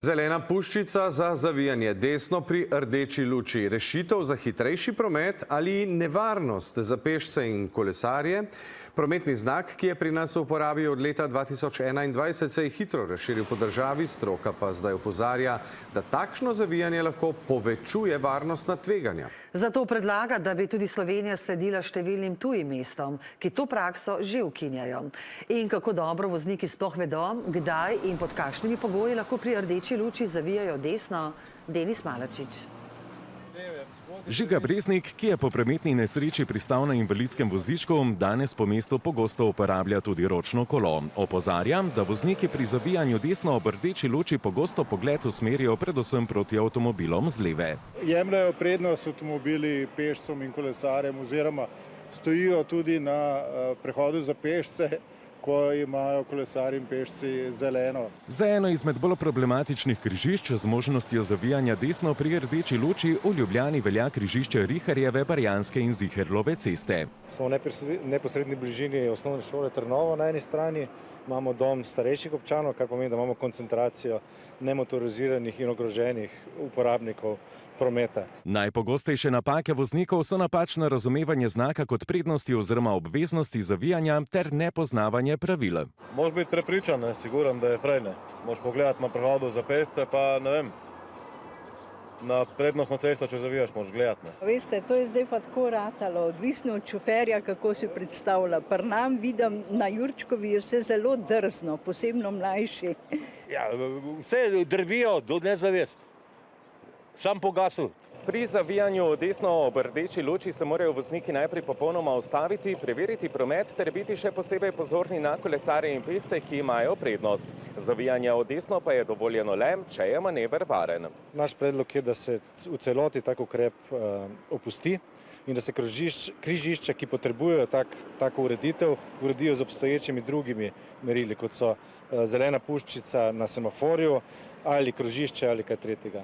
Zelena puščica za zavijanje desno pri rdeči luči. Rešitev za hitrejši promet ali nevarnost za pešce in kolesarje? Prometni znak, ki je pri nas v uporabi od leta 2021, se je hitro razširil po državi, stroka pa zdaj opozarja, da takšno zavijanje lahko povečuje varnostna tveganja. Zato predlaga, da bi tudi Slovenija sledila številnim tujim mestom, ki to prakso že ukinjajo. In kako dobro vozniki sploh vedo, kdaj in pod kakšnimi pogoji lahko pri rdeči luči zavijajo desno. Denis Malačič. Žiga Breznik, ki je po prometni nesreči pristal na invalidskem vozičku, danes po mestu pogosto uporablja tudi ročno kolo. Opozarja, da vozniki pri zavijanju desno ob rdeči luči pogosto pogled usmerijo predvsem proti avtomobilom z leve. Jemljajo prednost avtomobili pešcem in kolesarjem oziroma stojijo tudi na prehodu za pešce, ko imajo kolesarji in pešci zeleno. Za eno izmed bolj problematičnih križišč z možnostjo zavijanja desno pri rdeči luči v Ljubljani velja križišče Riharjeve, Barjanske in Ziherlove ceste. Smo v neposredni bližini osnovne šole Trnovo na eni strani, imamo dom starejših občanov, kar pomeni, da imamo koncentracijo nemotoriziranih in ogroženih uporabnikov prometa. Najpogostejše napake voznikov so napačno razumevanje znaka kot prednosti oziroma obveznosti zavijanja ter nepoznavanje pravil. Moš biti prepričan, siguran, da je frajne. Moš pogledati na prehodu za pešce, pa ne vem, na prednostno cesto, če zavijaš, moš gledati. Veste, to je zdaj pa tako ratalo, odvisno od šoferja, kako si predstavlja. Pri nam vidim na Jurčkovi je vse zelo drzno, posebno mlajši. Ja, vse drvijo do nezavest. Sam pogasil. Pri zavijanju desno ob rdeči luči se morajo vozniki najprej popolnoma ustaviti, preveriti promet ter biti še posebej pozorni na kolesarje in pešce, ki imajo prednost. Zavijanje v desno pa je dovoljeno le, če je manever varen. Naš predlog je, da se v celoti tak ukrep opusti in da se križišča, ki potrebujejo tako ureditev, uredijo z obstoječimi drugimi merili, kot so zelena puščica na semaforju ali krožišče ali kaj tretjega.